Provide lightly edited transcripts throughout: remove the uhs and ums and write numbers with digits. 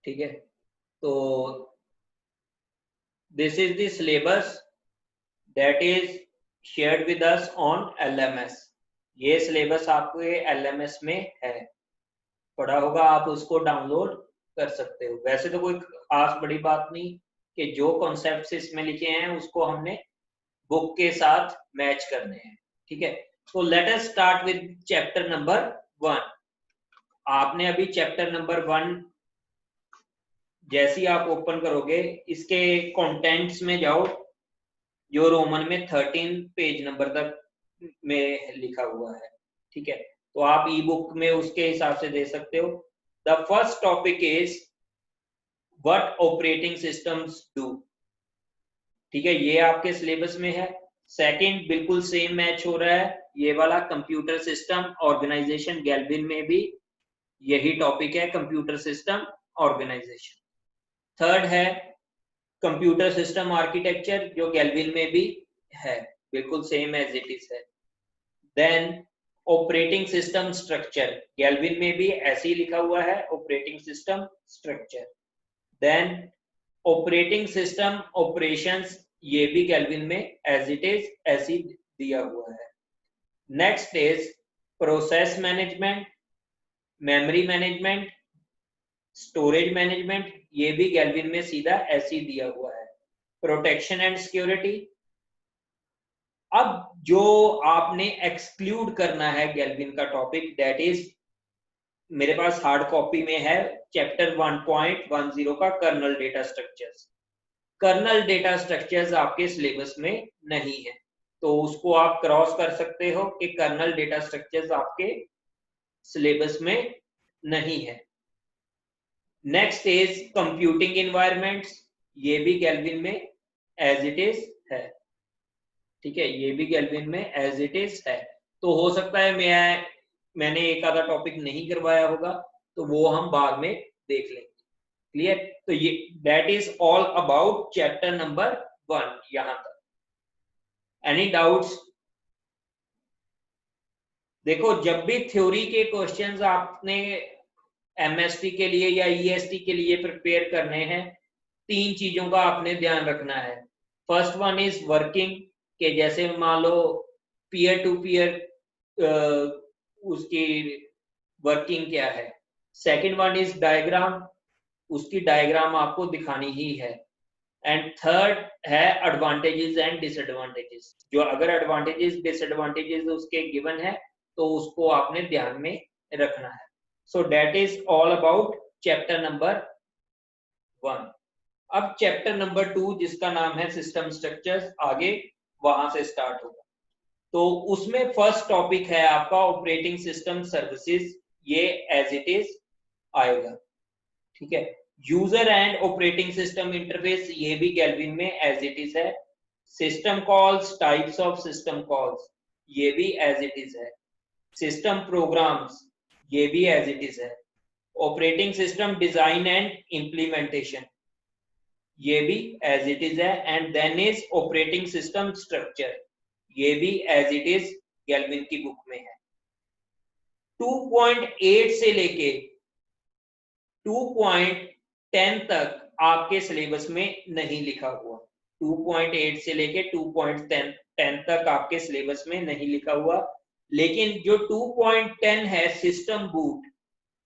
ठीक है, तो this is the syllabus that is shared with us on LMS। ये सिलेबस आपके LMS में है, पढ़ा होगा, आप उसको डाउनलोड कर सकते हो। वैसे तो कोई खास बड़ी बात नहीं कि जो कॉन्सेप्ट्स इसमें लिखे हैं उसको हमने बुक के साथ मैच करने हैं, ठीक है। तो let us start with chapter number 1। आपने अभी चैप्टर नंबर 1 जैसे ही आप ओपन करोगे, इसके कंटेंट्स में जाओ, जो रोमन में 13 पेज नंबर तक में लिखा हुआ है, ठीक है। तो आप ई बुक में उसके हिसाब से दे सकते हो। The first topic is what operating systems do, ठीक है, ये आपके सिलेबस में है। सेकंड बिल्कुल सेम मैच हो रहा है, ये वाला कंप्यूटर सिस्टम ऑर्गेनाइजेशन, गैल्विन में भी यही टॉपिक है, कंप्यूटर सिस्टम ऑर्गेनाइजेशन। थर्ड है कंप्यूटर सिस्टम आर्किटेक्चर, जो गैल्विन में भी है, बिल्कुल सेम एज इट इज है। Then operating system structure, Galvin में भी ऐसे ही लिखा हुआ है, operating system structure. Then operating system operations, ये भी गैल्विन में एज इट इज ऐसे ही दिया हुआ है। Next is process management, memory management, storage management, ये भी गैल्विन में सीधा ऐसे ही दिया हुआ है। Protection and security. अब जो आपने एक्सक्लूड करना है गैल्विन का टॉपिक, दैट इज मेरे पास हार्ड कॉपी में है चैप्टर 1.10 का kernel data structures. Kernel data structures आपके सिलेबस में नहीं है, तो उसको आप क्रॉस कर सकते हो कि कर्नल डेटा स्ट्रक्चर्स आपके सिलेबस में नहीं है। नेक्स्ट इज कंप्यूटिंग इन्वायरमेंट्स, ये भी गैल्विन में एज इट इज है, ठीक है, ये भी गैल्विन में एज इट इज है। तो हो सकता है मैंने एक आधा टॉपिक नहीं करवाया होगा, तो वो हम बाद में देख लेंगे। क्लियर? तो ये that is all about chapter number 1 यहां तक। Any doubts? देखो, जब भी थ्योरी के क्वेश्चंस आपने MST के लिए या EST के लिए प्रिपेयर करने हैं, 3 चीजों का आपने ध्यान रखना है। फर्स्ट वन इज वर्किंग, के जैसे मान लो पीयर टू पीयर उसकी वर्किंग क्या है। सेकंड वन इज डायग्राम, उसकी डायग्राम आपको दिखानी ही है। एंड थर्ड है एडवांटेजेस एंड डिसएडवांटेजेस, जो अगर एडवांटेजेस डिसएडवांटेजेस उसके गिवन है तो उसको आपने ध्यान में रखना है। So that is all about chapter number 1। अब चैप्टर नंबर 2 जिसका नाम है सिस्टम स्ट्रक्चर्स, आगे वहां से स्टार्ट होगा। तो उसमें फर्स्ट टॉपिक है आपका ऑपरेटिंग सिस्टम सर्विसेज, ये एज इट इज आएगा, ठीक है। User and operating system interface, ये भी गैल्विन में एज इट इज है। System calls, types of system calls, ये भी एज इट इज है। सिस्टम प्रोग्राम्स, ये भी एज इट इज है। Operating system design and implementation, ये भी एज इट इज है। And then is operating system structure, ये भी एज इट इज गैल्विन की बुक में है। 2.8 से लेके 2.10 तक आपके सिलेबस में नहीं लिखा हुआ। 2.8 से लेके 2.10 तक आपके सिलेबस में नहीं लिखा हुआ, लेकिन जो 2.10 है सिस्टम बूट,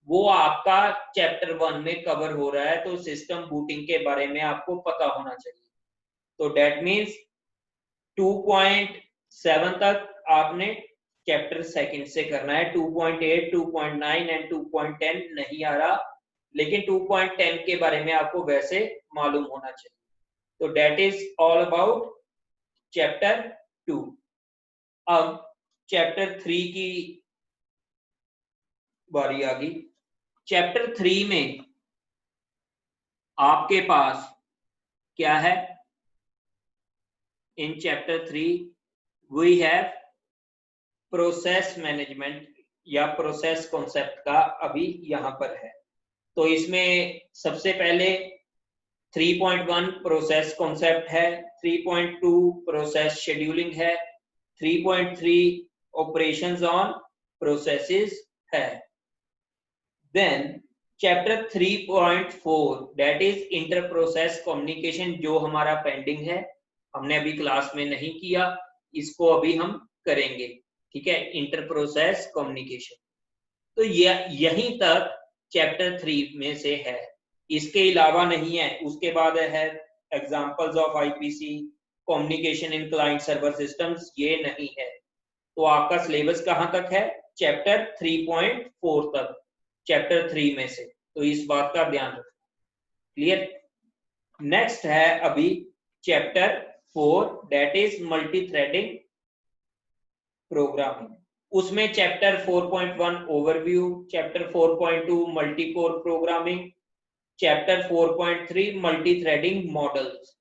वो आपका चैप्टर 1 में कवर हो रहा है, तो सिस्टम बूटिंग के बारे में आपको पता होना चाहिए। तो दैट मीन्स 2.7 तक आपने चैप्टर सेकंड से करना है। 2.8, 2.9 एंड 2.10 नहीं आ रहा, लेकिन 2.10 के बारे में आपको वैसे मालूम होना चाहिए। तो that is all about chapter 2। अब चैप्टर 3 की बारी आ गई। चैप्टर 3 में आपके पास क्या है? In chapter 3 we have process management या प्रोसेस कॉन्सेप्ट का अभी यहां पर है। तो इसमें सबसे पहले 3.1 प्रोसेस कॉन्सेप्ट है, 3.2 प्रोसेस शेड्यूलिंग है, 3.3 ऑपरेशंस ऑन प्रोसेसेस है। Then chapter 3.4 that is inter process communication, जो हमारा पेंडिंग है, हमने अभी क्लास में नहीं किया, इसको अभी हम करेंगे। ठीक है, इंटर प्रोसेस कम्युनिकेशन। तो यहीं तक चैप्टर 3 में से है, इसके अलावा नहीं है। उसके बाद है examples of IPC, communication in client server systems, ये नहीं है। तो आपका सिलेबस कहां तक है? चैप्टर 3.4 तक, चैप्टर 3 में से। तो इस बात का ध्यान रखना। क्लियर? नेक्स्ट है अभी chapter 4 that is multi threading programming. उसमें chapter 4.1 overview, chapter 4.2 multi core programming, chapter 4.3 multi threading models.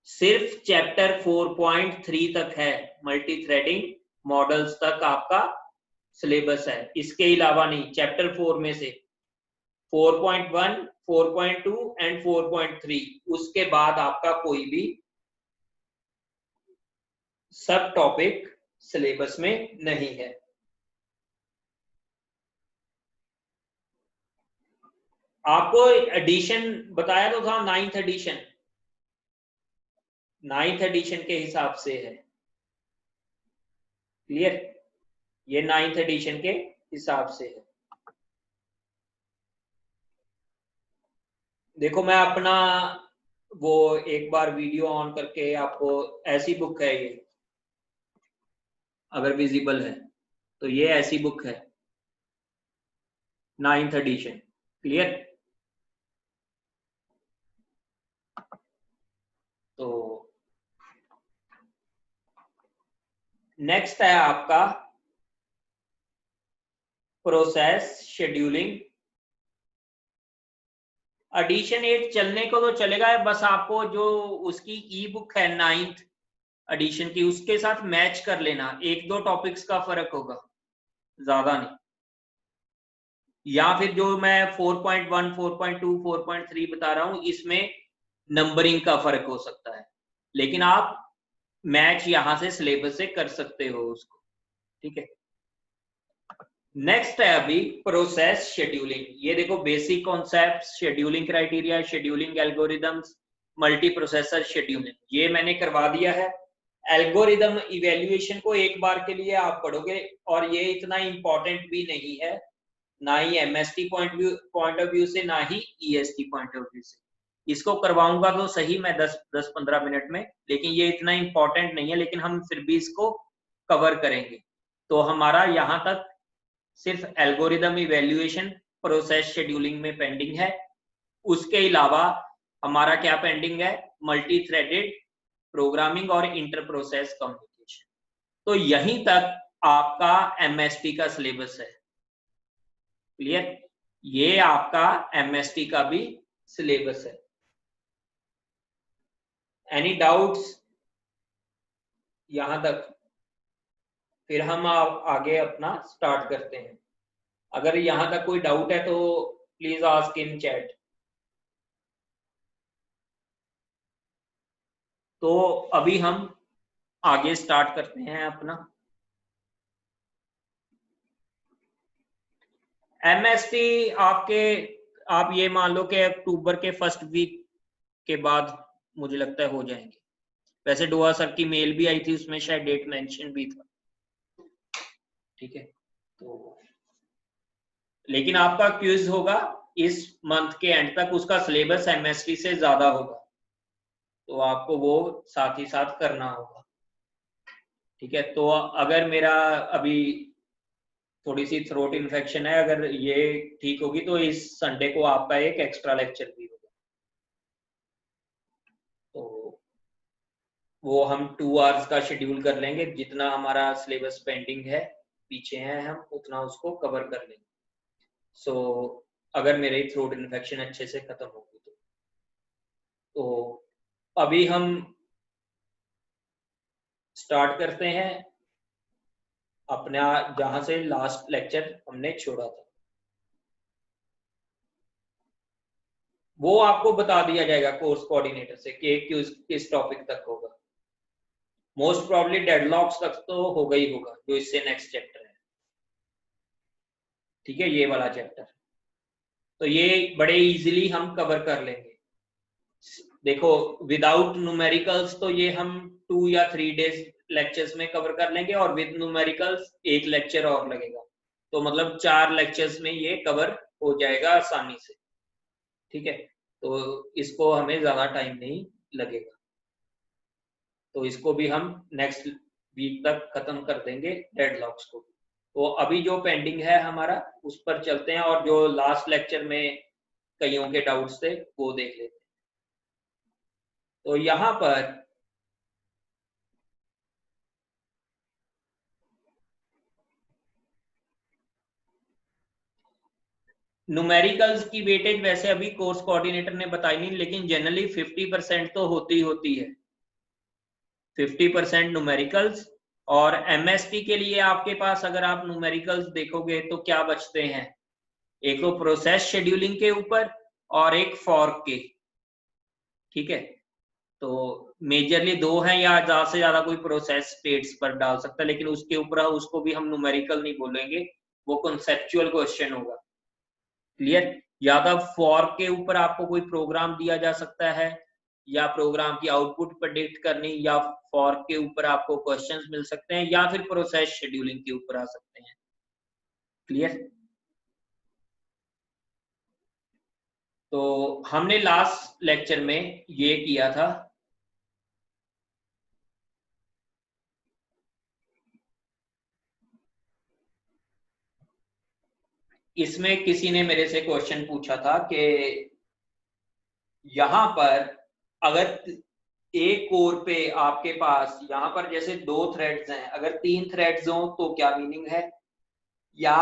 सिर्फ चैप्टर 4.3 तक है, मल्टी थ्रेडिंग मॉडल्स तक आपका सिलेबस है, इसके अलावा नहीं। चैप्टर 4 में से 4.1, 4.2 एंड 4.3, उसके बाद आपका कोई भी सब टॉपिक सिलेबस में नहीं है। आपको एडिशन बताया तो था, 9th एडिशन, 9th एडिशन के हिसाब से है। क्लियर? ये 9th एडिशन के हिसाब से है। देखो मैं अपना वो एक बार वीडियो ऑन करके आपको, ऐसी बुक है ये, अगर विजिबल है तो ये ऐसी बुक है, 9th एडिशन। क्लियर? तो नेक्स्ट है आपका प्रोसेस शेड्यूलिंग। एडिशन 8 चलने को तो चलेगा, बस आपको जो उसकी ई बुक है 9th एडिशन की, उसके साथ मैच कर लेना। 1-2 टॉपिक्स का फर्क होगा, ज्यादा नहीं। या फिर जो मैं 4.1, 4.2, 4.3 बता रहा हूं, इसमें नंबरिंग का फर्क हो सकता है, लेकिन आप मैच यहां से सिलेबस से कर सकते हो उसको। ठीक है, नेक्स्ट है अभी प्रोसेस शेड्यूलिंग। ये देखो basic concept, scheduling criteria, scheduling algorithms, multi processor scheduling, ये मैंने करवा दिया है। एल्गोरिदम इवेल्युएशन को एक बार के लिए आप पढ़ोगे, और ये इतना इंपॉर्टेंट भी नहीं है, ना ही एमएसटी पॉइंट ऑफ व्यू से, ना ही ईएसटी पॉइंट ऑफ व्यू से। इसको करवाऊंगा तो सही मैं 10-15 मिनट में, लेकिन ये इतना इंपॉर्टेंट नहीं है, लेकिन हम फिर भी इसको कवर करेंगे। तो हमारा यहां तक सिर्फ एल्गोरिदम इवेल्युएशन प्रोसेस शेड्यूलिंग में पेंडिंग है। उसके अलावा हमारा क्या पेंडिंग है? मल्टी थ्रेडेड प्रोग्रामिंग और इंटर प्रोसेस कम्युनिकेशन। तो यहीं तक आपका एमएसटी का सिलेबस है। क्लियर? ये आपका एमएसटी का भी सिलेबस है। एनी डाउट्स यहां तक? फिर हम आगे अपना स्टार्ट करते हैं। अगर यहां तक कोई डाउट है तो प्लीज आस्क इन चैट। तो अभी हम आगे स्टार्ट करते हैं अपना एमएसटी। आपके आप ये मान लो कि अक्टूबर के फर्स्ट वीक के बाद मुझे लगता है हो जाएंगे। वैसे डोआ सर की मेल भी आई थी, उसमें शायद डेट मेंशन भी था। ठीक है, तो लेकिन आपका क्विज होगा इस मंथ के एंड तक, उसका सिलेबस एमएसटी से ज्यादा होगा, तो आपको वो साथ ही साथ करना होगा। ठीक है, तो अगर मेरा अभी थोड़ी सी थ्रोट इन्फेक्शन है, अगर ये ठीक होगी तो इस संडे को आपका एक एक्स्ट्रा लेक्चर भी होगा। तो वो हम 2 आवर्स का शेड्यूल कर लेंगे, जितना हमारा सिलेबस पेंडिंग है, पीछे हैं हम, उतना उसको कवर कर लेंगे। सो अगर मेरी थ्रोट इन्फेक्शन अच्छे से खत्म होगी तो अभी हम स्टार्ट करते हैं अपना जहां से लास्ट लेक्चर हमने छोड़ा था। वो आपको बता दिया जाएगा कोर्स कोऑर्डिनेटर से कि किस टॉपिक तक होगा। मोस्ट प्रॉब्ली डेडलॉक्स तक तो होगा ही होगा, जो इससे नेक्स्ट चैप्टर है। ठीक है, ये वाला चैप्टर। तो ये बड़े इजीली हम कवर कर लेंगे। देखो विदाउट न्यूमेरिकल्स तो ये हम 2 या 3 डेज लेक्चर्स में कवर कर लेंगे, और विद न्यूमेरिकल्स 1 लेक्चर और लगेगा, तो मतलब 4 लेक्चर्स में ये कवर हो जाएगा आसानी से। ठीक है, तो इसको हमें ज्यादा टाइम नहीं लगेगा, तो इसको भी हम नेक्स्ट वीक तक खत्म कर देंगे डेडलॉक्स को। तो अभी जो पेंडिंग है हमारा उस पर चलते हैं, और जो लास्ट लेक्चर में कईयों के डाउट्स थे वो देख लेते हैं। तो यहां पर न्यूमेरिकल्स की वेटेज वैसे अभी कोर्स कोऑर्डिनेटर ने बताई नहीं, लेकिन जनरली 50% तो होती है। 50% न्यूमेरिकल्स, और एमएसटी के लिए आपके पास अगर आप न्यूमेरिकल्स देखोगे तो क्या बचते हैं, एक तो प्रोसेस शेड्यूलिंग के ऊपर और एक फॉर्क के। ठीक है, तो मेजरली 2 हैं, या ज्यादा से ज्यादा कोई प्रोसेस स्टेट्स पर डाल सकता है, लेकिन उसके ऊपर उसको भी हम न्यूमेरिकल नहीं बोलेंगे, वो कॉन्सेप्चुअल क्वेश्चन होगा। क्लियर? या तो फॉर के ऊपर आपको कोई प्रोग्राम दिया जा सकता है, या प्रोग्राम की आउटपुट प्रेडिक्ट करनी, या फॉर के ऊपर आपको क्वेश्चंस मिल सकते हैं, या फिर प्रोसेस शेड्यूलिंग के ऊपर आ सकते हैं। क्लियर? तो हमने लास्ट लेक्चर में ये किया था। इसमें किसी ने मेरे से क्वेश्चन पूछा था कि यहां पर अगर एक कोर पे आपके पास यहां पर जैसे 2 थ्रेड्स हैं, अगर 3 थ्रेड्स हो तो क्या मीनिंग है, या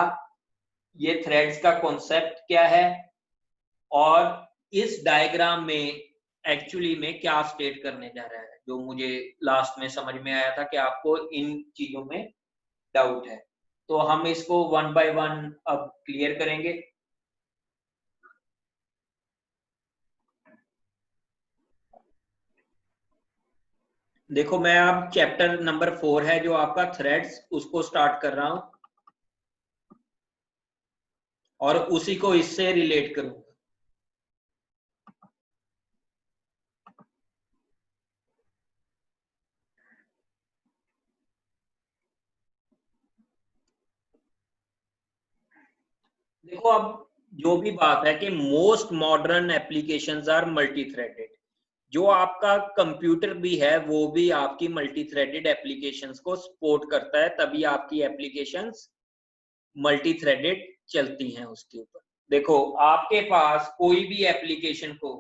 ये थ्रेड्स का कॉन्सेप्ट क्या है, और इस डायग्राम में एक्चुअली में क्या स्टेट करने जा रहा है। जो मुझे लास्ट में समझ में आया था कि आपको इन चीजों में डाउट है, तो हम इसको 1 बाय 1 अब क्लियर करेंगे। देखो मैं अब चैप्टर नंबर 4 है जो आपका थ्रेड्स, उसको स्टार्ट कर रहा हूं, और उसी को इससे रिलेट करूंगा। देखो अब जो भी बात है कि most modern applications are multi threaded, जो आपका कंप्यूटर भी है वो भी आपकी मल्टी थ्रेडेड एप्लीकेशंस को सपोर्ट करता है, तभी आपकी एप्लीकेशंस मल्टी थ्रेडेड चलती हैं उसके ऊपर। देखो आपके पास कोई भी एप्लीकेशन को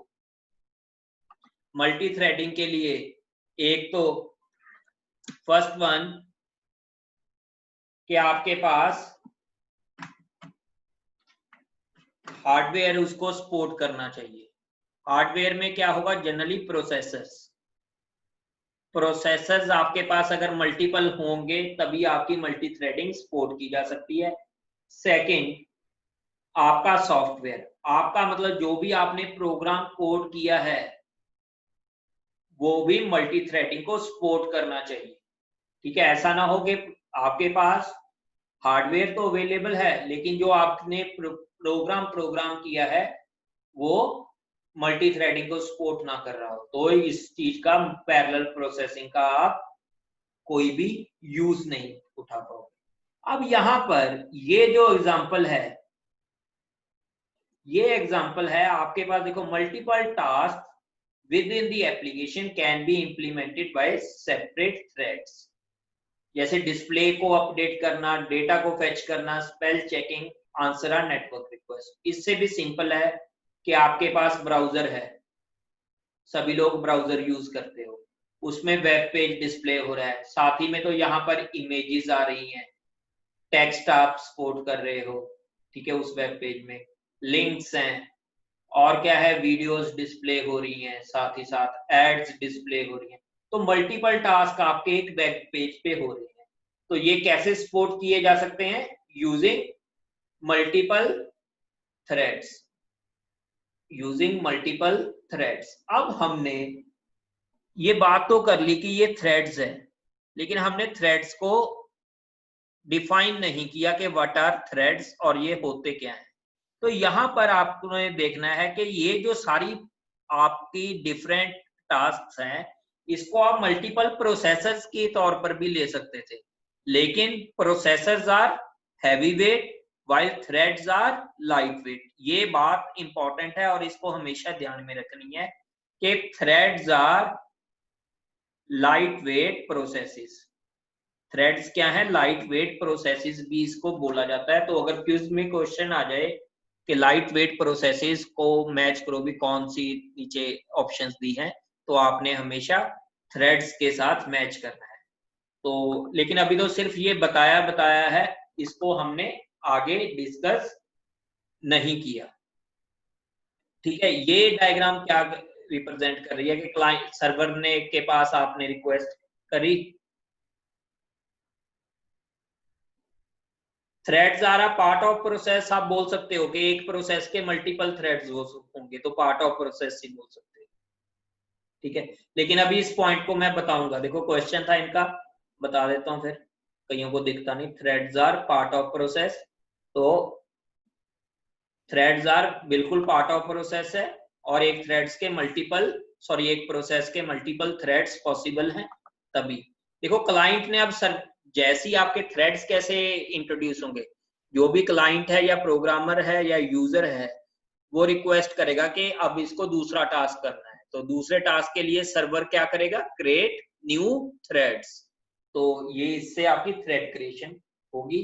मल्टी थ्रेडिंग के लिए, एक तो फर्स्ट वन कि आपके पास हार्डवेयर उसको सपोर्ट करना चाहिए। हार्डवेयर में क्या होगा, जनरली प्रोसेसर्स आपके पास अगर मल्टीपल होंगे तभी आपकी मल्टी थ्रेडिंग सपोर्ट की जा सकती है। सेकंड, आपका सॉफ्टवेयर, आपका मतलब जो भी आपने प्रोग्राम कोड किया है वो भी मल्टी थ्रेडिंग को सपोर्ट करना चाहिए। ठीक है, ऐसा ना हो कि आपके पास हार्डवेयर तो अवेलेबल है लेकिन जो आपने प्रोग्राम किया है वो मल्टी थ्रेडिंग को सपोर्ट ना कर रहा हो, तो इस चीज का पैरेलल प्रोसेसिंग का आप कोई भी यूज नहीं उठा पाओगे। अब यहां पर ये जो एग्जांपल है, ये एग्जांपल है आपके पास, देखो multiple task with in the application can be implemented bye separate threads, जैसे डिस्प्ले को अपडेट करना, डेटा को फेच करना, spell checking, answer on network request. इससे भी सिंपल है कि आपके पास ब्राउजर है, सभी लोग ब्राउजर यूज करते हो, उसमें वेब पेज डिस्प्ले हो रहा है, साथ ही में तो यहाँ पर इमेजेस आ रही हैं, टेक्स्ट आप सपोर्ट कर रहे हो, ठीक है, उस वेब पेज में लिंक्स हैं, और क्या है, वीडियोस डिस्प्ले हो रही हैं, साथ ही साथ एड्स डिस्प्ले हो रही हैं। तो मल्टीपल टास्क आपके एक वेब पेज पे हो रहे हैं, तो ये कैसे सपोर्ट किए जा सकते हैं, using multiple threads, using multiple threads. अब हमने ये बात तो कर ली कि ये थ्रेड्स है, लेकिन हमने थ्रेड्स को डिफाइन नहीं किया कि व्हाट आर थ्रेड्स और ये होते क्या हैं। तो यहाँ पर आपको देखना है कि ये जो सारी आपकी डिफरेंट टास्क हैं, इसको आप मल्टीपल प्रोसेसर्स के तौर पर भी ले सकते थे, लेकिन processors are heavy weight while threads are light weight. ये बात इंपॉर्टेंट है और इसको हमेशा ध्यान में रखनी है कि threads are light weight processes. Threads क्या है? लाइट वेट प्रोसेसेस भी इसको बोला जाता है। तो अगर क्विज में क्वेश्चन आ जाए कि लाइट वेट प्रोसेसेस को मैच करो भी, कौन सी नीचे ऑप्शंस दी हैं, तो आपने हमेशा थ्रेड्स के साथ मैच करना है। तो लेकिन अभी तो सिर्फ ये बताया है, इसको हमने आगे डिस्कस नहीं किया। ठीक है, ये डायग्राम क्या रिप्रेजेंट कर रही है कि क्लाइंट सर्वर ने के पास आपने रिक्वेस्ट करी, threads are a part of process. आप बोल सकते हो कि एक प्रोसेस के मल्टीपल थ्रेड्स होंगे, तो पार्ट ऑफ प्रोसेस ही बोल सकते हो। ठीक है, लेकिन अभी इस पॉइंट को मैं बताऊंगा। देखो क्वेश्चन था इनका, बता देता हूं, फिर कईयों को दिखता नहीं। Threads are part of process, तो थ्रेड्स आर बिल्कुल पार्ट ऑफ प्रोसेस है, और एक थ्रेड्स के मल्टीपल एक प्रोसेस के मल्टीपल थ्रेड्स पॉसिबल हैं तभी। देखो क्लाइंट ने अब सर जैसे ही आपके थ्रेड्स कैसे इंट्रोड्यूस होंगे, जो भी क्लाइंट है या प्रोग्रामर है या यूजर है, वो रिक्वेस्ट करेगा कि अब इसको दूसरा टास्क करना है, तो दूसरे टास्क के लिए सर्वर क्या करेगा? Create new threads. तो ये इससे आपकी थ्रेड क्रिएशन होगी।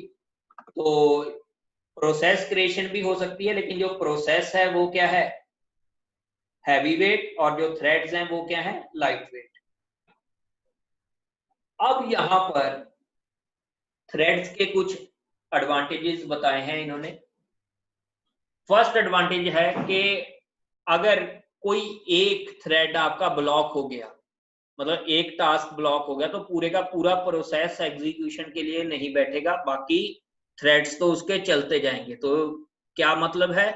तो प्रोसेस क्रिएशन भी हो सकती है, लेकिन जो प्रोसेस है वो क्या है? हैवी वेट, और जो थ्रेड्स हैं वो क्या है? Light weight. अब यहां पर थ्रेड्स के कुछ एडवांटेजेस बताए हैं इन्होंने। फर्स्ट एडवांटेज है कि अगर कोई एक थ्रेड आपका ब्लॉक हो गया, मतलब एक टास्क ब्लॉक हो गया, तो पूरे का पूरा प्रोसेस एग्जीक्यूशन के लिए नहीं बैठेगा, बाकी थ्रेड्स तो उसके चलते जाएंगे। तो क्या मतलब है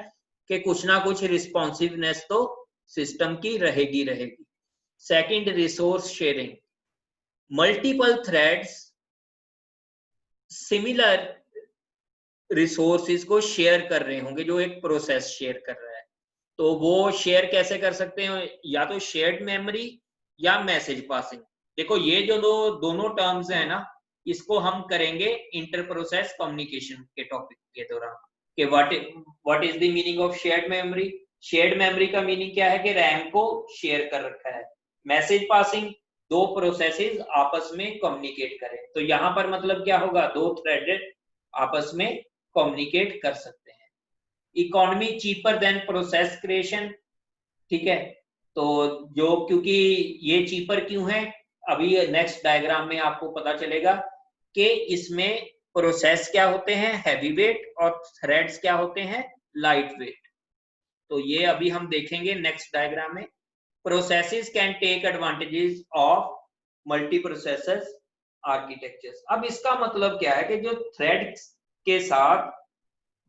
कि कुछ ना कुछ रिस्पॉन्सिवनेस तो सिस्टम की रहेगी। Second, resource sharing. Multiple threads similar resources को शेयर कर रहे होंगे, जो एक प्रोसेस शेयर कर रहा है। तो वो शेयर कैसे कर सकते हैं? या तो शेयर्ड मेमोरी या मैसेज पासिंग। देखो ये जो दोनों टर्म्स है ना, इसको हम करेंगे इंटर प्रोसेस कम्युनिकेशन के टॉपिक के दौरान कि what is the meaning of shared memory. Shared memory का मीनिंग क्या है कि रैम को शेयर कर रखा है। मैसेज पासिंग, दो प्रोसेसेस आपस में कम्युनिकेट करें। तो यहाँ पर मतलब क्या होगा? दो थ्रेडेड आपस में कम्युनिकेट कर सकते हैं। Economy cheaper than process creation. ठीक है, तो जो क्योंकि ये चीपर क्यों है, अभी नेक्स्ट डायग्राम में आपको पता चलेगा कि इसमें प्रोसेस क्या होते हैं? हैवी वेट, और थ्रेड्स क्या होते हैं? Light weight. तो ये अभी हम देखेंगे नेक्स्ट डायग्राम में। Processes can take advantages of multi processors architectures. अब इसका मतलब क्या है कि जो थ्रेड्स के साथ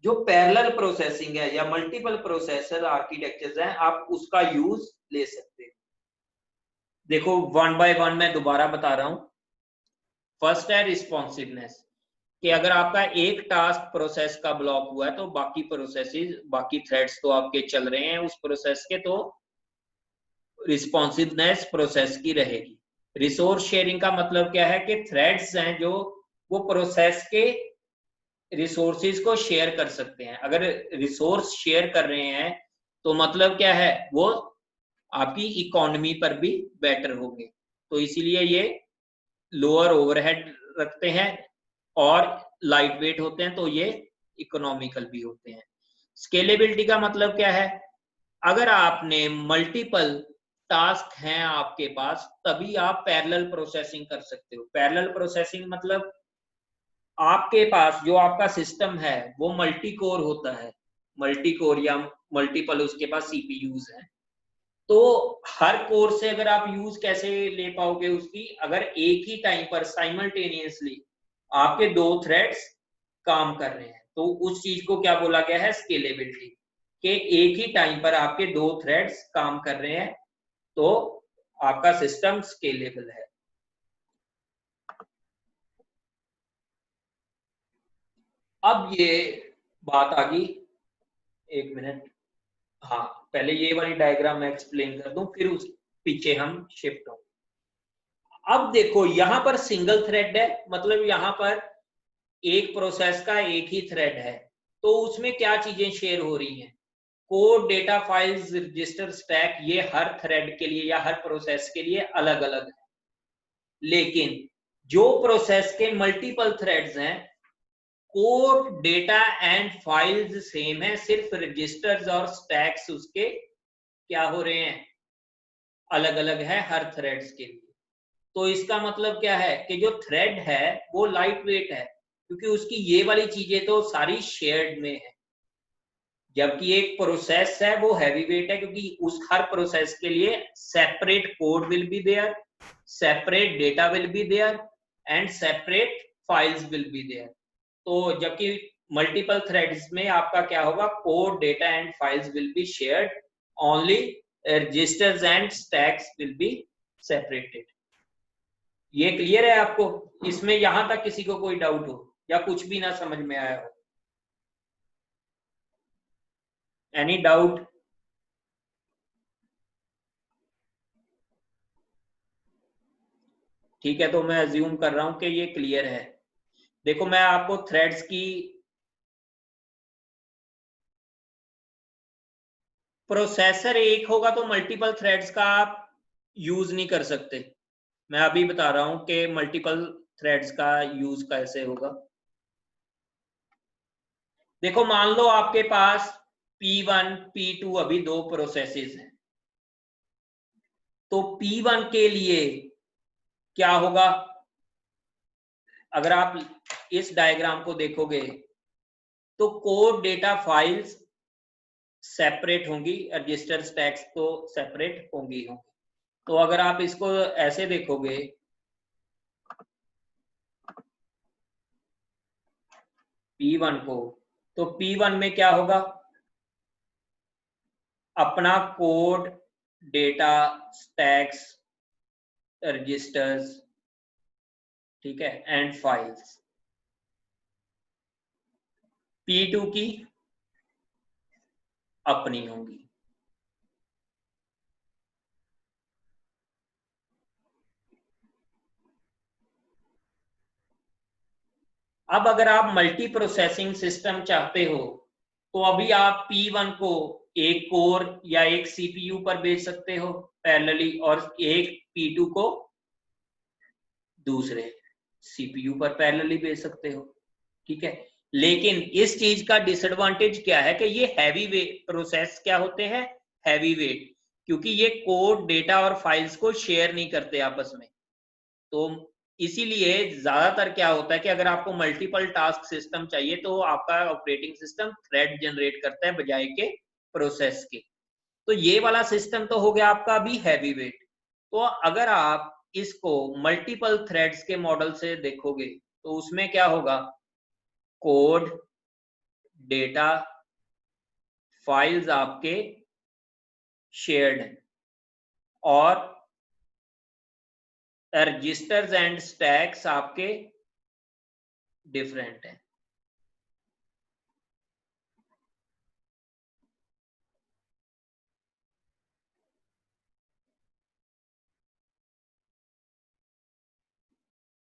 जो पैरेलल प्रोसेसिंग है या मल्टीपल प्रोसेसर आर्किटेक्चर्स हैं, आप उसका यूज ले सकते हैं। देखो वन बाय वन मैं दोबारा बता रहा हूं। फर्स्ट है रिस्पॉन्सिवनेस, कि अगर आपका एक टास्क प्रोसेस का ब्लॉक हुआ है, तो बाकी प्रोसेसेस, बाकी थ्रेड्स तो आपके चल रहे हैं उस प्रोसेस के, तो रिस्पॉन्सिवनेस प्रोसेस की रहेगी। रिसोर्स शेयरिंग का मतलब क्या है कि थ्रेड्स हैं जो वो प्रोसेस के रिसोर्सेज को शेयर कर सकते हैं। अगर रिसोर्स शेयर कर रहे हैं तो मतलब क्या है? वो आपकी इकोनॉमी पर भी बेटर होंगे। तो इसीलिए ये लोअर ओवरहेड रखते हैं और लाइट वेट होते हैं, तो ये इकोनॉमिकल भी होते हैं। स्केलेबिलिटी का मतलब क्या है? अगर आपने मल्टीपल टास्क हैं आपके पास, तभी आप पैरेलल प्रोसेसिंग कर सकते हो। पैरेलल प्रोसेसिंग मतलब आपके पास जो आपका सिस्टम है वो मल्टी कोर होता है, मल्टी कोर या मल्टीपल उसके पास सीपीयूज हैं। तो हर कोर से अगर आप यूज कैसे ले पाओगे उसकी? अगर एक ही टाइम पर साइमल्टेनियसली आपके दो थ्रेड्स काम कर रहे हैं, तो उस चीज को क्या बोला गया है? स्केलेबिलिटी। कि एक ही टाइम पर आपके दो थ्रेड्स काम कर रहे हैं, तो आपका सिस्टम स्केलेबल है। अब ये बात आ गई एक मिनट, हाँ पहले ये वाली डायग्राम मैं एक्सप्लेन कर दूं, फिर उस पीछे हम शिफ्ट होंगे। अब देखो यहाँ पर सिंगल थ्रेड है, मतलब यहाँ पर एक प्रोसेस का एक ही थ्रेड है, तो उसमें क्या चीजें शेयर हो रही हैं, code, data, files, register, stack, ये हर थ्रेड के लिए या हर प्रोसेस के लिए अलग अलग है। लेकिन जो प्रोसेस के मल्टीपल थ्रेड्स हैं, code, data and files same है, सिर्फ रजिस्टर्स और स्टैक्स उसके क्या हो रहे हैं, अलग अलग है हर थ्रेड्स के लिए। तो इसका मतलब क्या है कि जो थ्रेड है वो लाइट वेट है, क्योंकि उसकी ये वाली चीजें तो सारी शेयर्ड में है, जबकि एक प्रोसेस है वो हैवी वेट है, क्योंकि उस हर प्रोसेस के लिए separate code will be there, separate data will be there and separate files will be there. तो जबकि मल्टीपल थ्रेड्स में आपका क्या होगा, code, data and files will be shared, only registers and stacks will be separated. ये clear है आपको? इसमें यहां तक किसी को कोई डाउट हो या कुछ भी ना समझ में आया हो? Any doubt? ठीक है, तो मैं अज्यूम कर रहा हूं कि ये क्लियर है। देखो मैं आपको थ्रेड्स की, प्रोसेसर एक होगा तो मल्टीपल थ्रेड्स का आप यूज नहीं कर सकते। मैं अभी बता रहा हूं कि मल्टीपल थ्रेड्स का यूज कैसे होगा। देखो मान लो आपके पास P1 P2 अभी दो प्रोसेसेस हैं, तो P1 के लिए क्या होगा, अगर आप इस डायग्राम को देखोगे तो कोड, डेटा, फाइल्स सेपरेट होंगी, रजिस्टर, स्टैक्स तो सेपरेट होंगी। तो अगर आप इसको ऐसे देखोगे, P1 को, तो P1 में क्या होगा, अपना कोड, डेटा, स्टैक्स, रजिस्टर्स, ठीक है, एंड फाइल्स। P2 की अपनी होंगी। अब अगर आप मल्टी प्रोसेसिंग सिस्टम चाहते हो, तो अभी आप P1 को एक कोर या एक सीपीयू पर भेज सकते हो पैरेलली, और एक P2 को दूसरे सीपीयू पर पैरेलली भेज सकते हो, ठीक है। लेकिन इस चीज का डिसएडवांटेज क्या है कि ये हैवी वेट प्रोसेस क्या होते हैं, हैवी वेट, क्योंकि ये कोड, डेटा और फाइल्स को शेयर नहीं करते आपस में। तो इसीलिए ज्यादातर क्या होता है कि अगर आपको मल्टीपल टास्क सिस्टम चाहिए तो आपका ऑपरेटिंग सिस्टम थ्रेड जनरेट करता है बजाय के प्रोसेस के। तो ये वाला सिस्टम तो हो गया आपका अभी हैवी वेट। तो अगर आप इसको मल्टीपल थ्रेड्स के मॉडल से देखोगे तो उसमें क्या होगा, कोड, डेटा, फाइल्स आपके शेयर्ड हैं और रजिस्टर्स एंड स्टैक्स आपके डिफरेंट हैं।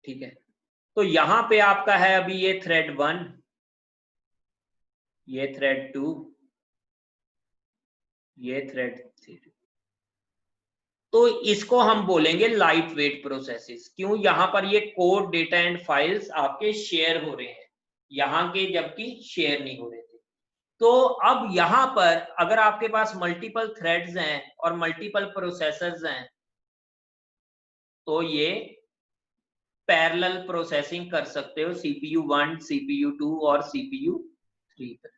ठीक है, तो यहां पे आपका है अभी ये थ्रेड 1, ये थ्रेड 2, ये थ्रेड 3। तो इसको हम बोलेंगे लाइट वेट प्रोसेसेस। क्यों? यहां पर ये कोड, डेटा एंड फाइल्स आपके शेयर हो रहे हैं, यहां के जबकि शेयर नहीं हो रहे थे। तो अब यहां पर अगर आपके पास मल्टीपल थ्रेड्स हैं और मल्टीपल प्रोसेसर्स हैं, तो ये पैरेलल प्रोसेसिंग कर सकते हो CPU 1, CPU 2 और CPU 3 पर।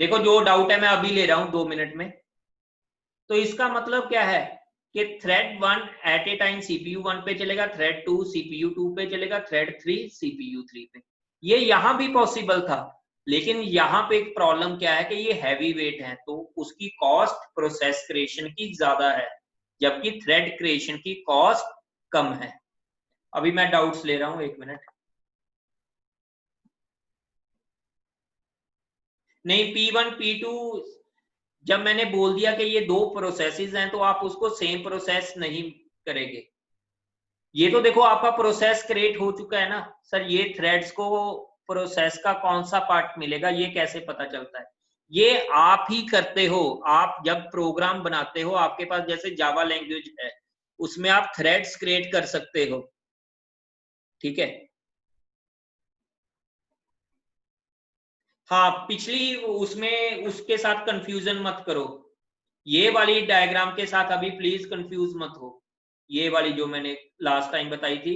देखो जो डाउट है मैं अभी ले रहा हूं 2 मिनट में। तो इसका मतलब क्या है कि thread 1 at a time CPU 1 पे चलेगा, थ्रेड 2 CPU 2 पे चलेगा, थ्रेड 3 CPU 3 पे। ये यहां भी पॉसिबल था, लेकिन यहाँ पे एक प्रॉब्लम क्या है कि ये हैवी वेट है, तो उसकी कॉस्ट प्रोसेस क्रिएशन की ज्यादा है, जबकि थ्रेड क्रिएशन की कॉस्ट कम है। अभी मैं डाउट्स ले रहा हूं, 1 मिनट। नहीं, P1 P2 जब मैंने बोल दिया कि ये 2 प्रोसेसेस हैं तो आप उसको सेम प्रोसेस नहीं करेंगे। ये तो देखो आपका प्रोसेस क्रिएट हो चुका है ना सर, ये थ्रेड्स को प्रोसेस का कौन सा पार्ट मिलेगा ये कैसे पता चलता है? ये आप ही करते हो। आप जब प्रोग्राम बनाते हो, आपके पास जैसे जावा लैंग्वेज है, उसमें आप थ्रेड्स क्रिएट कर सकते हो, ठीक है। हाँ, पिछली उसमें उसके साथ कंफ्यूजन मत करो, ये वाली डायग्राम के साथ अभी प्लीज कंफ्यूज मत हो। ये वाली जो मैंने लास्ट टाइम बताई थी,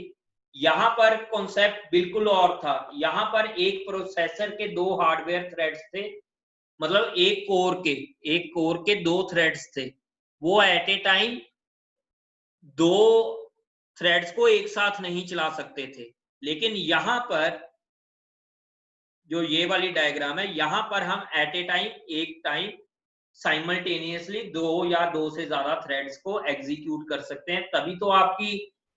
यहां पर कॉन्सेप्ट बिल्कुल और था। यहां पर एक प्रोसेसर के 2 हार्डवेयर थ्रेड्स थे, मतलब एक कोर के 2 थ्रेड्स थे, वो एट ए टाइम 2 थ्रेड्स को एक साथ नहीं चला सकते थे। लेकिन यहां पर जो ये वाली डायग्राम है, यहां पर हम एट ए टाइम एक टाइम साइमल्टेनियसली 2 या 2 से ज्यादा थ्रेड्स को एग्जीक्यूट कर सकते हैं। तभी तो आपकी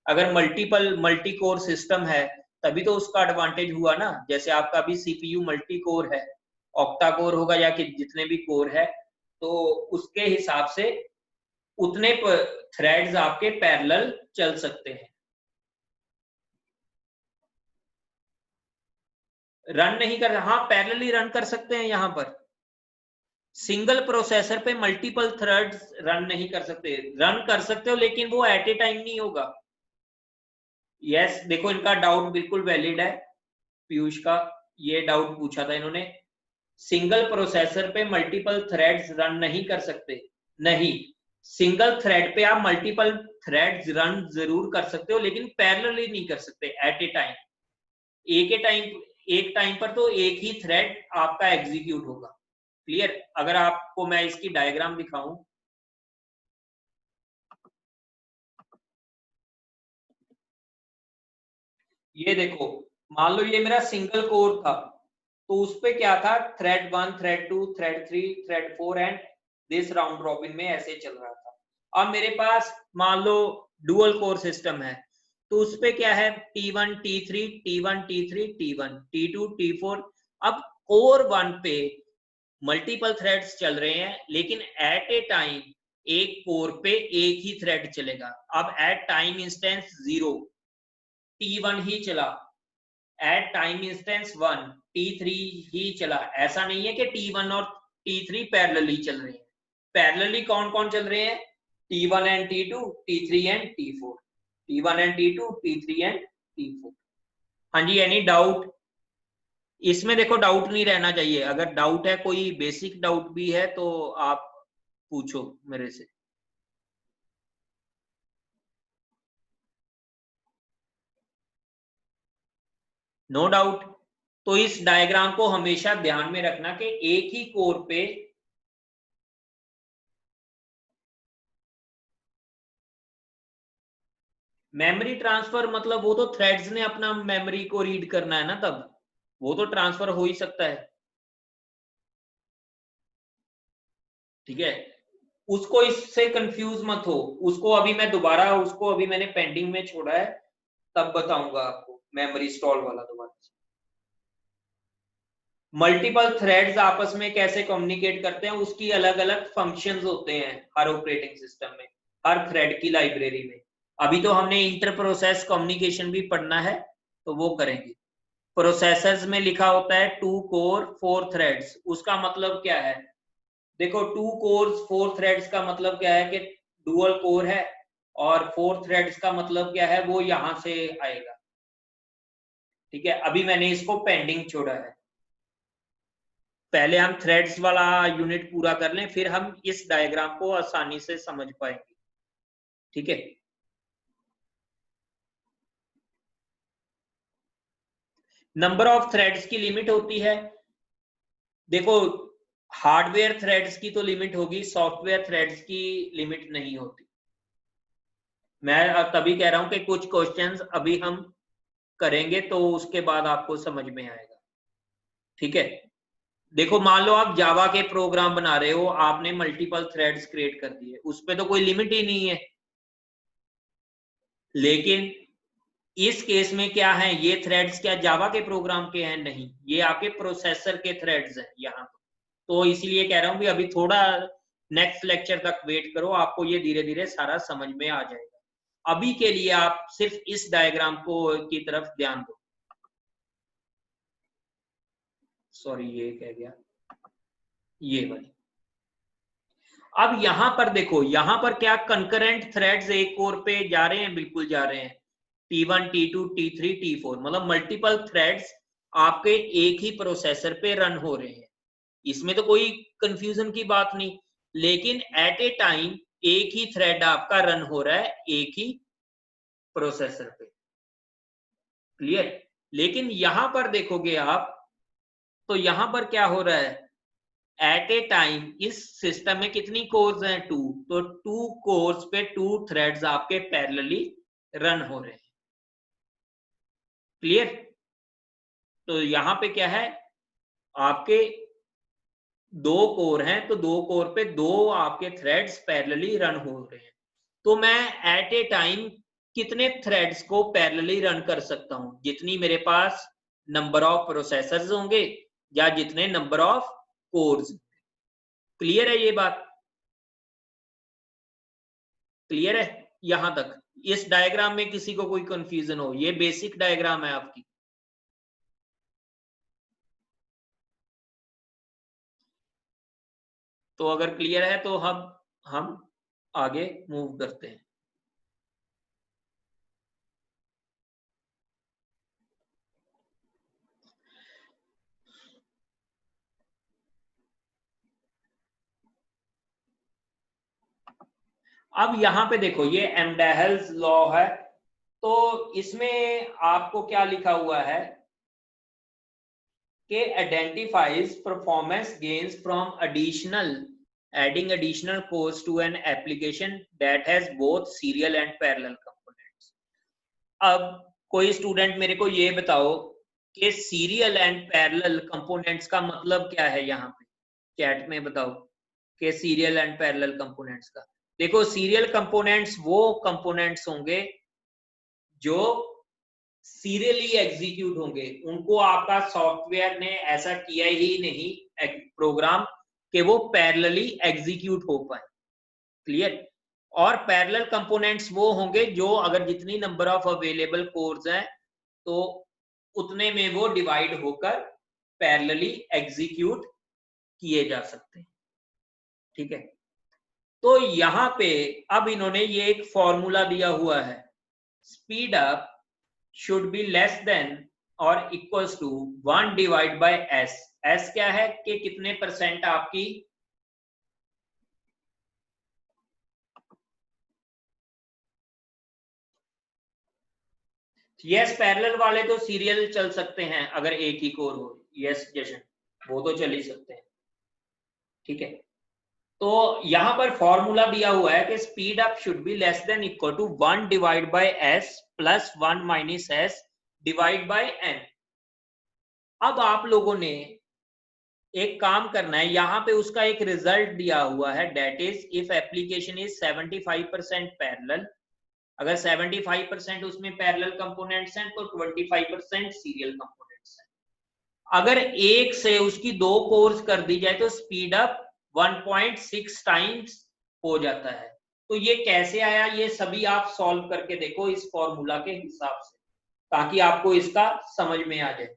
अगर मल्टी कोर सिस्टम है, तभी तो उसका एडवांटेज हुआ ना। जैसे आपका भी सीपीयू मल्टी कोर है, ऑक्टा कोर होगा या कि जितने भी कोर है, तो उसके हिसाब से उतने थ्रेड्स आपके पैरेलल चल सकते हैं। रन नहीं कर, हाँ पैरेलली रन कर सकते हैं। यहां पर सिंगल प्रोसेसर पे मल्टीपल थ्रेड्स रन नहीं कर सकते। रन कर सकते हो लेकिन वो एट ए टाइम नहीं होगा। यस, देखो इनका डाउट बिल्कुल वैलिड है, पीयूष का ये डाउट पूछा था इन्होंने। सिंगल प्रोसेसर पे मल्टीपल थ्रेड्स रन नहीं कर सकते, नहीं। सिंगल थ्रेड पे आप मल्टीपल थ्रेड्स रन जरूर कर सकते हो, लेकिन पैरेलली नहीं कर सकते एट ए टाइम। एक टाइम पर तो एक ही थ्रेड आपका एग्जीक्यूट होगा। क्लियर? अगर आपको मैं इसकी डायग्राम दिखाऊं, ये देखो, मान लो ये मेरा सिंगल कोर था, तो उस पे क्या था, thread 1, thread 2, thread 3, thread 4 and this round robin में ऐसे चल रहा था। अब मेरे पास मान लो डुअल कोर सिस्टम है, तो उस पे क्या है, T1 T3 T1 T3 T1 T2 T4। अब कोर 1 पे मल्टीपल थ्रेड्स चल रहे हैं, लेकिन एट ए टाइम एक कोर पे एक ही थ्रेड चलेगा। अब एट टाइम इंस्टेंस 0 T1 ही चला, एट टाइम इंस्टेंस 1 T3 ही चला। ऐसा नहीं है कि T1 और T3 पैरेलली चल रहे हैं। पैरेलली कौन कौन चल रहे हैं, T1 and T2, T3 and T4, T1 and T2, T3 and T4। हाँ जी, एनी डाउट? इसमें देखो डाउट नहीं रहना चाहिए। अगर डाउट है, कोई बेसिक डाउट भी है, तो आप पूछो मेरे से। No doubt. तो इस डायग्राम को हमेशा ध्यान में रखना कि एक ही कोर पे मेमोरी ट्रांसफर, मतलब वो तो थ्रेड्स ने अपना मेमोरी को रीड करना है ना, तब वो तो ट्रांसफर हो ही सकता है, ठीक है। उसको इससे कंफ्यूज मत हो। उसको अभी मैं दोबारा, उसको अभी मैंने पेंडिंग में छोड़ा है, तब बताऊंगा आपको मेमोरी स्टॉल वाला दोबारा। मल्टीपल थ्रेड्स आपस में कैसे कम्युनिकेट करते हैं, उसकी अलग अलग फंक्शंस होते हैं हर ऑपरेटिंग सिस्टम में, हर थ्रेड की लाइब्रेरी में। अभी तो हमने इंटर प्रोसेस कम्युनिकेशन भी पढ़ना है, तो वो करेंगे। प्रोसेसर्स में लिखा होता है 2 कोर 4 थ्रेड्स। उसका मतलब क्या है, देखो 2 कोर्स 4 थ्रेड्स का मतलब क्या है कि डुअल कोर है, और 4 थ्रेड्स का मतलब क्या है, वो यहां से आएगा, ठीक है। अभी मैंने इसको पेंडिंग छोड़ा है। पहले हम थ्रेड्स वाला यूनिट पूरा कर लें, फिर हम इस डायग्राम को आसानी से समझ पाएंगे, ठीक है। नंबर ऑफ थ्रेड्स की लिमिट होती है। देखो, हार्डवेयर थ्रेड्स की तो लिमिट होगी, सॉफ्टवेयर थ्रेड्स की लिमिट नहीं होती। मैं तभी कह रहा हूं कि कुछ क्वेश्चंस अभी हम करेंगे, तो उसके बाद आपको समझ में आएगा, ठीक है। देखो, मान लो आप जावा के प्रोग्राम बना रहे हो, आपने मल्टीपल थ्रेड्स क्रिएट कर दिए, उस पर तो कोई लिमिट ही नहीं है। लेकिन इस केस में क्या है, ये थ्रेड्स क्या जावा के प्रोग्राम के हैं? नहीं, ये आपके प्रोसेसर के थ्रेड्स हैं यहाँ। तो इसीलिए कह रहा हूँ भी अभी थोड़ा नेक्स्ट लेक्चर तक वेट करो, आपको ये धीरे धीरे सारा समझ में आ जाएगा। अभी के लिए आप सिर्फ इस डायग्राम को की तरफ ध्यान दो। सॉरी, ये कह गया, ये वाली। अब यहां पर देखो, यहां पर क्या कंकरेंट थ्रेड्स एक कोर पे जा रहे हैं? बिल्कुल जा रहे हैं। T1, T2, T3, T4, मतलब मल्टीपल थ्रेड्स आपके एक ही प्रोसेसर पे रन हो रहे हैं। इसमें तो कोई कंफ्यूजन की बात नहीं, लेकिन एट ए टाइम एक ही थ्रेड आपका रन हो रहा है एक ही प्रोसेसर पे। क्लियर? लेकिन यहां पर देखोगे आप, तो यहां पर क्या हो रहा है? एट ए टाइम इस सिस्टम में कितनी कोर्स हैं? 2। तो 2 कोर्स पे 2 थ्रेड्स आपके पैरेलली रन हो रहे हैं। क्लियर? तो यहां पे क्या है, आपके 2 कोर हैं, तो 2 कोर पे 2 आपके थ्रेड्स पैरेलली रन हो रहे हैं। तो मैं एट ए टाइम कितने थ्रेड्स को पैरेलली रन कर सकता हूं? जितनी मेरे पास नंबर ऑफ प्रोसेसर्स होंगे या जितने नंबर ऑफ कोर्स। क्लियर है ये बात? क्लियर है यहां तक? इस डायग्राम में किसी को कोई कंफ्यूजन हो? ये बेसिक डायग्राम है आपकी। तो अगर क्लियर है तो हम आगे मूव करते हैं। अब यहां पे देखो, ये एम्डाहल्स लॉ है, तो इसमें आपको क्या लिखा हुआ है कि identifies performance gains from adding additional cores to an application that has both serial and parallel components. अब कोई स्टूडेंट मेरे को ये बताओ कि सीरियल एंड पैरेलल कंपोनेंट्स का मतलब क्या है? यहाँ पे चैट में बताओ कि सीरियल एंड पैरेलल कंपोनेंट्स का। देखो, सीरियल कंपोनेंट्स वो कंपोनेंट्स होंगे जो सीरियली एग्जीक्यूट होंगे, उनको आपका सॉफ्टवेयर ने ऐसा किया ही नहीं प्रोग्राम कि वो पैरेलली एग्जीक्यूट हो पाए। क्लियर? और पैरेलल कंपोनेंट्स वो होंगे जो अगर जितनी नंबर ऑफ अवेलेबल कोर्स हैं तो उतने में वो डिवाइड होकर पैरेलली एग्जीक्यूट किए जा सकते हैं। ठीक है? तो यहां पे अब इन्होंने ये एक फॉर्मूला दिया हुआ है, speed up should be less than और equals to 1 divide by S. S क्या है कि कितने परसेंट आपकी यस पैरेलल वाले तो सीरियल चल सकते हैं अगर एक ही कोर हो। यस जशन, वो तो चल ही सकते हैं। ठीक है? तो यहां पर फॉर्मूला दिया हुआ है कि speed up should be less than equal to 1 divide by S plus 1 minus S divide by N. अब आप लोगों ने एक काम करना है, यहां पे उसका एक रिजल्ट दिया हुआ है, that is if application is 75% parallel. अगर 75% उसमें पैरेलल कंपोनेंट्स हैं तो 25% सीरियल कंपोनेंट्स हैं। अगर एक से उसकी 2 कोर्स कर दी जाए तो स्पीड अप 1.6 टाइम्स हो जाता है। तो ये कैसे आया, ये सभी आप सॉल्व करके देखो इस फॉर्मूला के हिसाब से, ताकि आपको इसका समझ में आ जाए।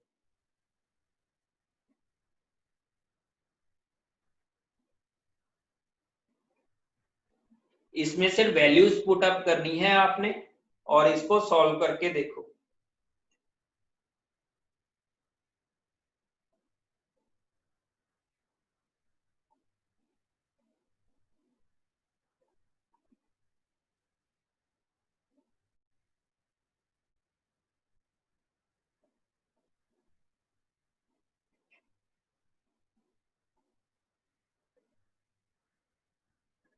इसमें सिर्फ वैल्यूज पुट अप करनी है आपने और इसको सॉल्व करके देखो।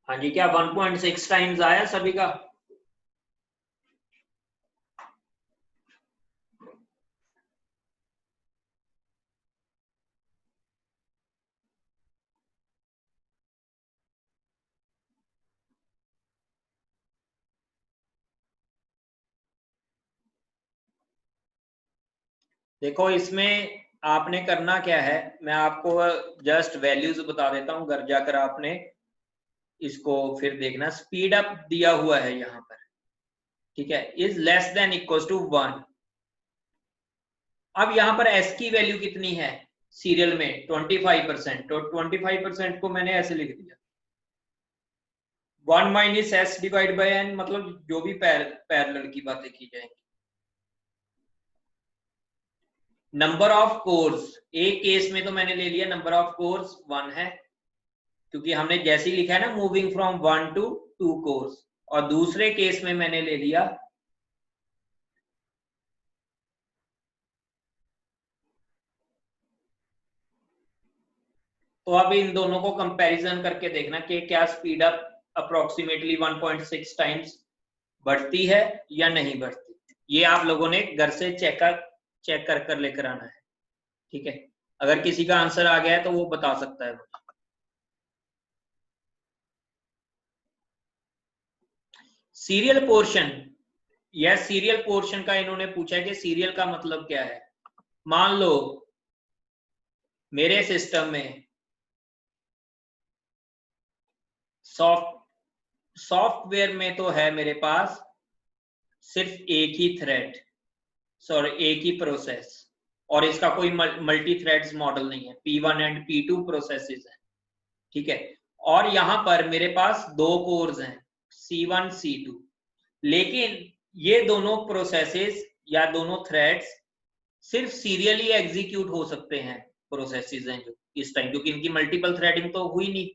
हाँ जी, क्या 1.6 टाइम्स आया सभी का? देखो, इसमें आपने करना क्या है, मैं आपको जस्ट वैल्यूज बता देता हूँ, घर जाकर आपने इसको फिर देखना। स्पीड अप दिया हुआ है यहाँ पर, ठीक है, is less than equal to 1। अब यहाँ पर एस की वैल्यू कितनी है सीरियल में, 25%। तो 25% को मैंने ऐसे लिख दिया, 1 minus S divide by N, मतलब जो भी पैरेलल की बातें की जाएंगी। नंबर ऑफ कोर्स, एक केस में तो मैंने ले लिया नंबर ऑफ कोर्स 1 है, क्योंकि हमने जैसे ही लिखा है ना मूविंग फ्रॉम 1 to 2 कोर्स, और दूसरे केस में मैंने ले लिया तो अब इन दोनों को कंपैरिजन करके देखना कि क्या स्पीड अप अप्रोक्सीमेटली 1.6 टाइम्स बढ़ती है या नहीं बढ़ती। ये आप लोगों ने घर से चेक कर लेकर आना है, ठीक है। अगर किसी का आंसर आ गया है तो वो बता सकता है मुझे। सीरियल पोर्शन, या सीरियल पोर्शन का इन्होंने पूछा है कि सीरियल का मतलब क्या है। मान लो मेरे सिस्टम में सॉफ्टवेयर में तो है मेरे पास सिर्फ एक ही थ्रेड, सॉरी एक ही प्रोसेस, और इसका कोई मल्टी थ्रेड्स मॉडल नहीं है, P1 एंड P2 प्रोसेसेस है, ठीक है। और यहां पर मेरे पास 2 कोर्स हैं, C1 C2, लेकिन ये दोनों प्रोसेसेस या दोनों थ्रेड्स सिर्फ सीरियली एग्जीक्यूट हो सकते हैं, प्रोसेसेस हैं जो इस टाइम, क्योंकि इनकी मल्टीपल थ्रेडिंग तो हुई नहीं।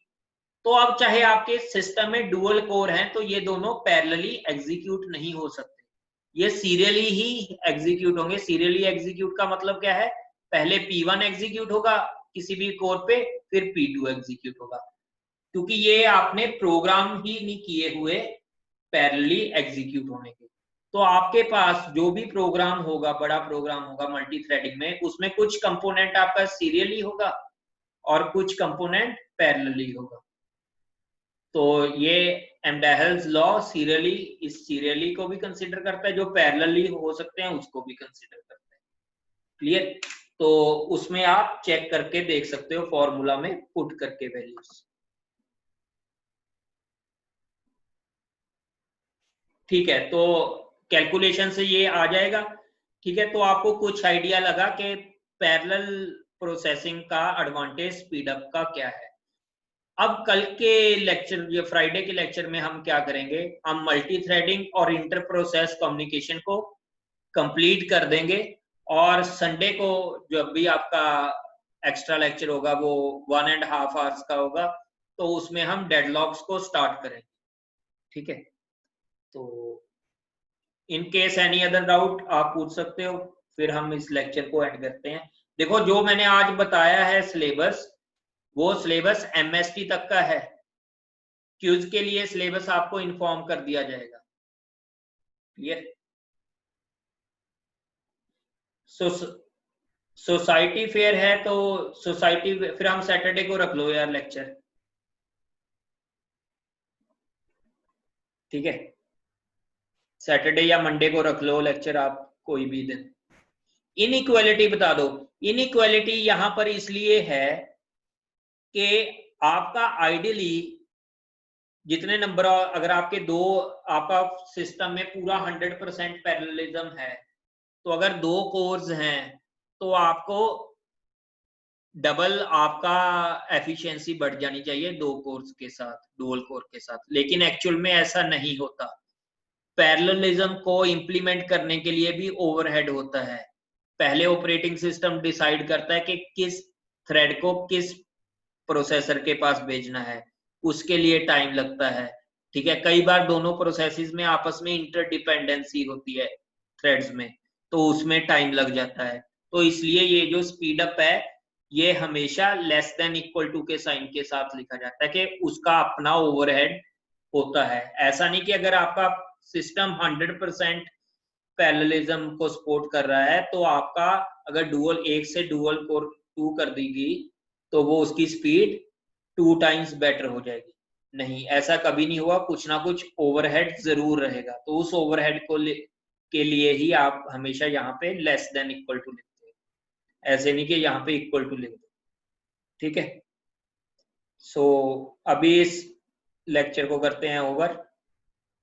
तो अब चाहे आपके सिस्टम में डुअल कोर हैं तो ये दोनों पैरेलली एग्जीक्यूट नहीं हो सकते, ये सीरियली ही एग्जीक्यूट होंगे। सीरियली एग्जीक्यूट का मतलब क्या है, पहले P1 एग्जीक्यूट होगा किसी भी कोर पे, फिर P2 एग्जीक्यूट होगा, क्योंकि ये आपने प्रोग्राम ही नहीं किए हुए पैरेलली एग्जीक्यूट होने के। तो आपके पास जो भी प्रोग्राम होगा, बड़ा प्रोग्राम होगा मल्टी थ्रेडिंग में, उसमें कुछ कंपोनेंट आपका सीरियली होगा और कुछ कंपोनेंट पैरेलली होगा। तो ये एम्डाहल्स लॉ सीरियली, इस सीरियली को भी कंसीडर करता है, जो पैरेलली हो सकते हैं उसको भी कंसीडर करता है। क्लियर? तो उसमें आप चेक करके देख सकते हो फॉर्मूला में पुट करके वैल्यूज, ठीक है। तो कैलकुलेशन से ये आ जाएगा, ठीक है। तो आपको कुछ आइडिया लगा कि पैरेलल प्रोसेसिंग का एडवांटेज स्पीडअप का क्या है। अब कल के लेक्चर, ये फ्राइडे के लेक्चर में हम क्या करेंगे, हम मल्टी थ्रेडिंग और इंटर प्रोसेस कम्युनिकेशन को कंप्लीट कर देंगे, और संडे को जब भी आपका एक्स्ट्रा लेक्चर होगा वो 1.5 आवर्स का होगा, तो उसमें हम डेडलॉक्स को स्टार्ट करेंगे, ठीक है। तो in case any other doubt आप पूछ सकते हो, फिर हम इस लेक्चर को एंड करते हैं। देखो जो मैंने आज बताया है सिलेबस, वो सिलेबस MST तक का है, क्यूज के लिए सिलेबस आपको इन्फॉर्म कर दिया जाएगा। क्लियर? सोसाइटी फेयर है तो सोसाइटी, फिर हम सैटरडे को रख लो यार लेक्चर, ठीक है। सैटरडे या मंडे को रख लो लेक्चर आप, कोई भी दिन। इनइक्वालिटी बता दो। इनइक्वालिटी यहां पर इसलिए है कि आपका आइडियली जितने नंबर, अगर आपके दो, आपका सिस्टम में पूरा 100% पैरेललिज्म है, तो अगर 2 कोर्स हैं तो आपको डबल आपका एफिशिएंसी बढ़ जानी चाहिए 2 कोर्स के साथ, डुअल कोर के साथ, लेकिन एक्चुअल में ऐसा नहीं होता। पैरेललिज्म को इंप्लीमेंट करने के लिए भी ओवरहेड होता है। पहले ऑपरेटिंग सिस्टम डिसाइड करता है कि किस थ्रेड को किस प्रोसेसर के पास भेजना है, उसके लिए टाइम लगता है, ठीक है। कई बार दोनों प्रोसेसेस में आपस में इंटरडिपेंडेंसी होती है थ्रेड्स में, तो उसमें टाइम लग जाता है। तो इसलिए ये जो स्पीड अप है ये हमेशा लेस देन इक्वल टू के साइन के साथ लिखा जाता है, कि उसका अपना ओवरहेड होता है। ऐसा नहीं कि अगर आपका सिस्टम 100% पैरेललिज्म को सपोर्ट कर रहा है तो आपका अगर डुअल 1 से डुअल कोर 2 कर दी गई तो वो उसकी स्पीड 2 टाइम्स बेटर हो जाएगी। नहीं, ऐसा कभी नहीं हुआ, कुछ ना कुछ ओवरहेड जरूर रहेगा। तो उस ओवरहेड को के लिए ही आप हमेशा यहाँ पे लेस देन इक्वल टू लिखते हैं। ऐसे नहीं कि यहाँ पे इक्वल टू लिख दो, ठीक है। सो अभी इस लेक्चर को करते हैं ओवर,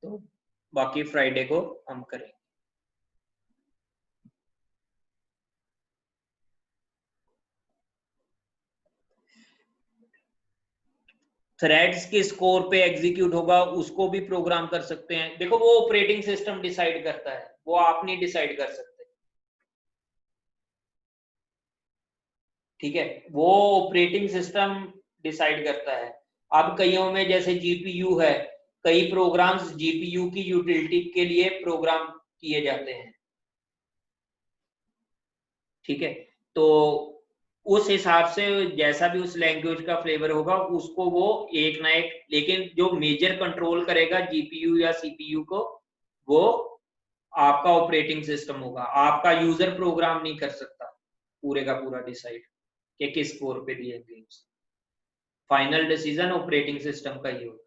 तो बाकी फ्राइडे को हम करेंगे। थ्रेड्स किस कोर पे एग्जीक्यूट होगा उसको भी प्रोग्राम कर सकते हैं। देखो वो ऑपरेटिंग सिस्टम डिसाइड करता है, वो आप नहीं डिसाइड कर सकते, ठीक है, वो ऑपरेटिंग सिस्टम डिसाइड करता है। अब कईयों में जैसे जीपीयू है, कई प्रोग्राम्स जीपीयू की यूटिलिटी के लिए प्रोग्राम किए जाते हैं, ठीक है। तो उस हिसाब से जैसा भी उस लैंग्वेज का फ्लेवर होगा उसको वो एक ना एक, लेकिन जो मेजर कंट्रोल करेगा जीपीयू या सीपीयू को, वो आपका ऑपरेटिंग सिस्टम होगा। आपका यूजर प्रोग्राम नहीं कर सकता पूरे का पूरा डिसाइड कि किस कोर पे दिए games. Final decision operating system का ही होगा।